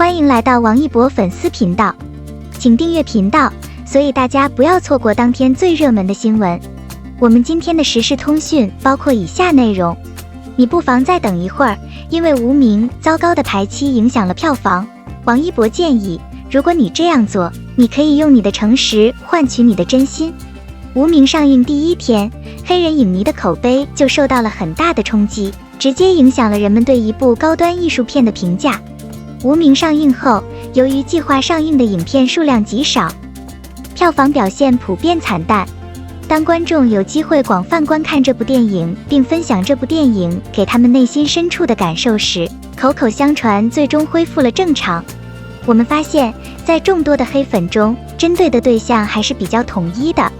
欢迎来到王一博粉丝频道，请订阅频道，所以大家不要错过当天最热门的新闻。我们今天的时事通讯包括以下内容，你不妨再等一会儿，因为无名糟糕的排期影响了票房。王一博建议，如果你这样做，你可以用你的诚实换取你的真心。无名上映第一天，黑人影迷的口碑就受到了很大的冲击，直接影响了人们对一部高端艺术片的评价。无名上映后，由于计划上映的影片数量极少，票房表现普遍惨淡。当观众有机会广泛观看这部电影，并分享这部电影给他们内心深处的感受时，口口相传最终恢复了正常。我们发现，在众多的黑粉中，针对的对象还是比较统一的，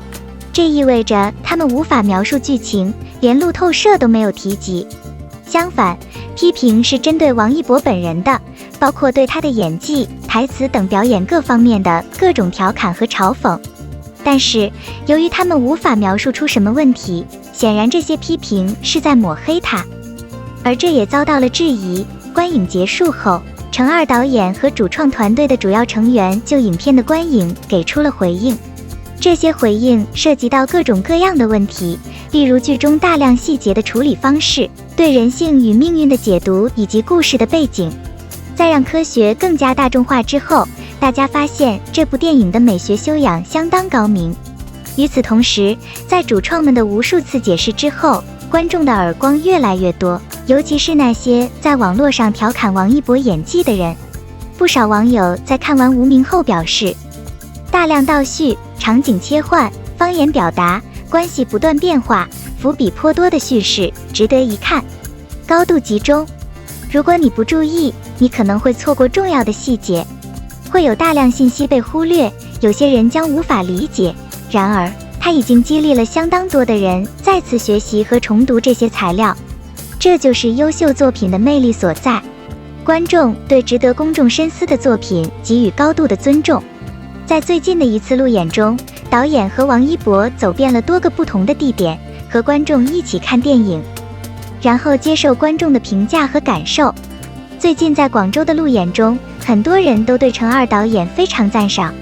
这意味着他们无法描述剧情，连路透社都没有提及。相反，批评是针对王一博本人的，包括对他的演技、台词等表演各方面的各种调侃和嘲讽。但是，由于他们无法描述出什么问题，显然这些批评是在抹黑他，而这也遭到了质疑。观影结束后，程二导演和主创团队的主要成员就影片的观影给出了回应。这些回应涉及到各种各样的问题，例如剧中大量细节的处理方式、对人性与命运的解读以及故事的背景。在让科学更加大众化之后，大家发现这部电影的美学修养相当高明。与此同时，在主创们的无数次解释之后，观众的耳光越来越多，尤其是那些在网络上调侃王一博演技的人。不少网友在看完无名后表示，大量倒叙、场景切换、方言表达、关系不断变化、伏笔颇多的叙事值得一看，高度集中。如果你不注意，你可能会错过重要的细节，会有大量信息被忽略，有些人将无法理解。然而，它已经激励了相当多的人再次学习和重读这些材料，这就是优秀作品的魅力所在。观众对值得公众深思的作品给予高度的尊重。在最近的一次路演中，导演和王一博走遍了多个不同的地点，和观众一起看电影，然后接受观众的评价和感受。最近在广州的路演中，很多人都对程二导演非常赞赏，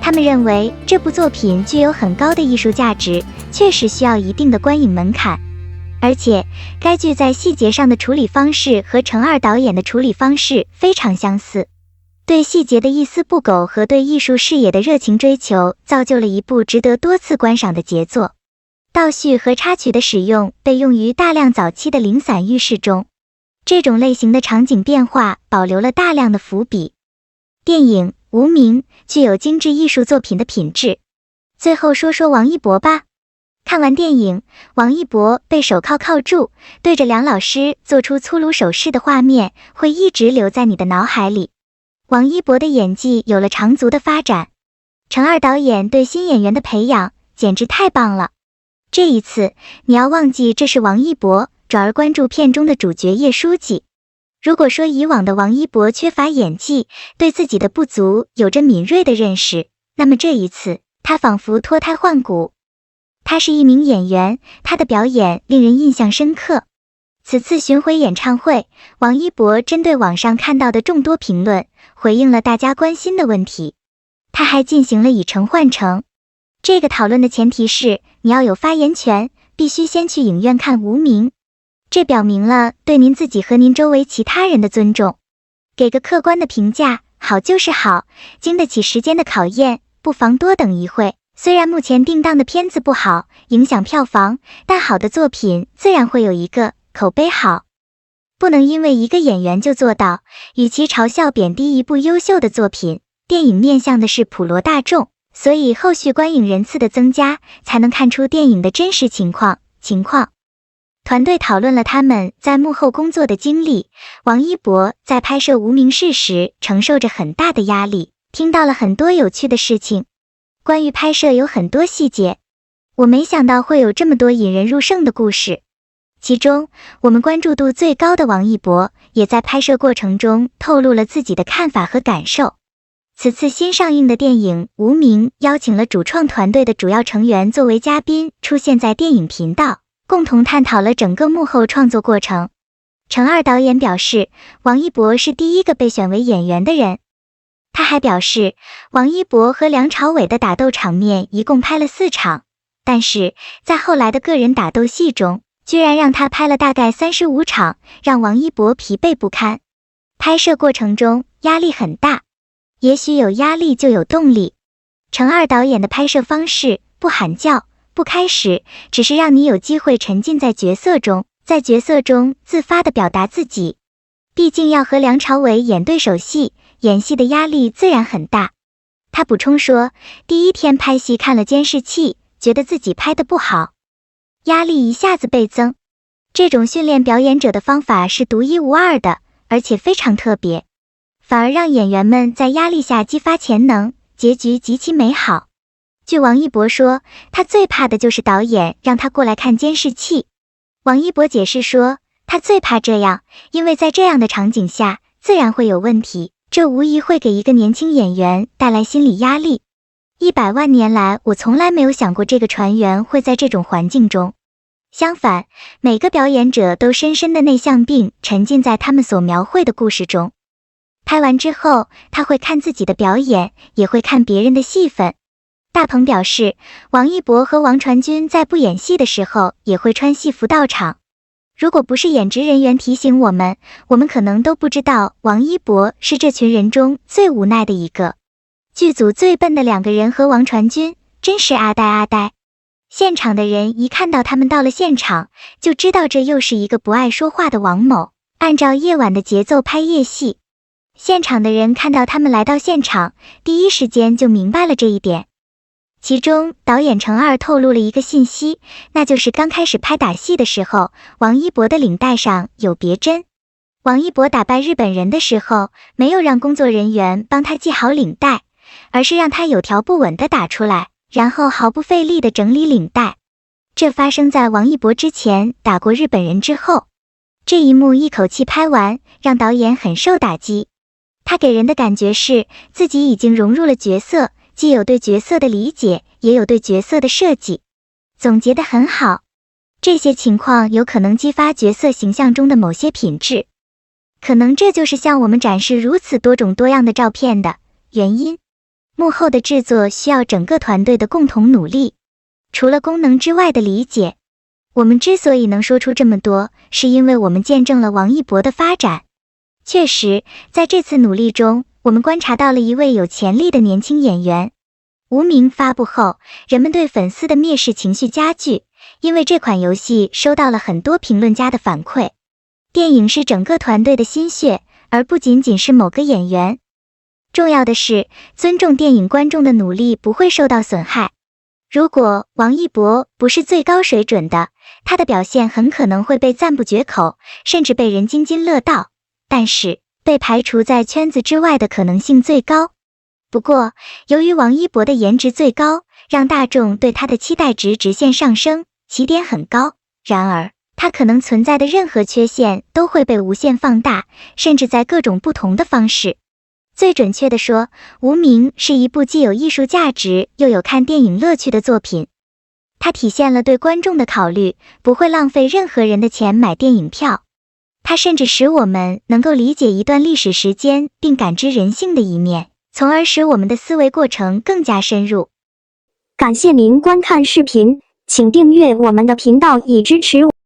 他们认为这部作品具有很高的艺术价值，确实需要一定的观影门槛，而且该剧在细节上的处理方式和程二导演的处理方式非常相似。对细节的一丝不苟和对艺术视野的热情追求，造就了一部值得多次观赏的杰作。倒叙和插曲的使用被用于大量早期的零散叙事中，这种类型的场景变化保留了大量的伏笔。电影《无名》具有精致艺术作品的品质。最后说说王一博吧。看完电影，王一博被手铐铐住，对着梁老师做出粗鲁手势的画面会一直留在你的脑海里。王一博的演技有了长足的发展，程二导演对新演员的培养简直太棒了。这一次，你要忘记这是王一博，转而关注片中的主角叶书记。如果说以往的王一博缺乏演技，对自己的不足有着敏锐的认识，那么这一次，他仿佛脱胎换骨。他是一名演员，他的表演令人印象深刻。此次巡回演唱会，王一博针对网上看到的众多评论，回应了大家关心的问题。他还进行了以诚换诚。这个讨论的前提是，你要有发言权，必须先去影院看《无名》。这表明了对您自己和您周围其他人的尊重。给个客观的评价，好就是好，经得起时间的考验，不妨多等一会。虽然目前定档的片子不好，影响票房，但好的作品自然会有一个口碑好。不能因为一个演员就做到，与其嘲笑贬低一部优秀的作品，电影面向的是普罗大众，所以后续观影人次的增加，才能看出电影的真实情况。团队讨论了他们在幕后工作的经历。王一博在拍摄《无名氏》时承受着很大的压力，听到了很多有趣的事情。关于拍摄有很多细节，我没想到会有这么多引人入胜的故事。其中，我们关注度最高的王一博，也在拍摄过程中透露了自己的看法和感受。此次新上映的电影《无名》邀请了主创团队的主要成员作为嘉宾出现在电影频道，共同探讨了整个幕后创作过程。程二导演表示，王一博是第一个被选为演员的人。他还表示，王一博和梁朝伟的打斗场面一共拍了4场，但是在后来的个人打斗戏中，居然让他拍了大概35场，让王一博疲惫不堪。拍摄过程中压力很大，也许有压力就有动力。程二导演的拍摄方式不喊叫，不开始，只是让你有机会沉浸在角色中，在角色中自发地表达自己。毕竟要和梁朝伟演对手戏，演戏的压力自然很大。他补充说，第一天拍戏看了监视器，觉得自己拍得不好，压力一下子倍增。这种训练表演者的方法是独一无二的，而且非常特别，反而让演员们在压力下激发潜能，结局极其美好。据王一博说，他最怕的就是导演让他过来看监视器。王一博解释说，他最怕这样，因为在这样的场景下，自然会有问题，这无疑会给一个年轻演员带来心理压力。100万年来，我从来没有想过这个船员会在这种环境中。相反，每个表演者都深深的内向并沉浸在他们所描绘的故事中。拍完之后，他会看自己的表演，也会看别人的戏份。大鹏表示，王一博和王传君在不演戏的时候也会穿戏服到场。如果不是演职人员提醒我们可能都不知道王一博是这群人中最无奈的一个。剧组最笨的2个人和王传君真是阿呆。现场的人一看到他们到了现场，就知道这又是一个不爱说话的王某，按照夜晚的节奏拍夜戏。现场的人看到他们来到现场，第一时间就明白了这一点。其中导演程二透露了一个信息，那就是刚开始拍打戏的时候，王一博的领带上有别针。王一博打败日本人的时候，没有让工作人员帮他系好领带，而是让他有条不紊地打出来，然后毫不费力地整理领带。这发生在王一博之前打过日本人之后。这一幕一口气拍完，让导演很受打击。他给人的感觉是自己已经融入了角色，既有对角色的理解，也有对角色的设计。总结得很好。这些情况有可能激发角色形象中的某些品质。可能这就是向我们展示如此多种多样的照片的原因。幕后的制作需要整个团队的共同努力，除了功能之外的理解。我们之所以能说出这么多，是因为我们见证了王一博的发展。确实，在这次努力中，我们观察到了一位有潜力的年轻演员。无名发布后，人们对粉丝的蔑视情绪加剧，因为这款游戏收到了很多评论家的反馈。电影是整个团队的心血，而不仅仅是某个演员。重要的是，尊重电影观众的努力不会受到损害。如果王一博不是最高水准的，他的表现很可能会被赞不绝口，甚至被人津津乐道。但是，被排除在圈子之外的可能性最高。不过，由于王一博的颜值最高，让大众对他的期待值直线上升，起点很高。然而，他可能存在的任何缺陷都会被无限放大，甚至在各种不同的方式。最准确地说，无名是一部既有艺术价值又有看电影乐趣的作品。它体现了对观众的考虑，不会浪费任何人的钱买电影票。它甚至使我们能够理解一段历史时间，并感知人性的一面，从而使我们的思维过程更加深入。感谢您观看视频，请订阅我们的频道以支持我。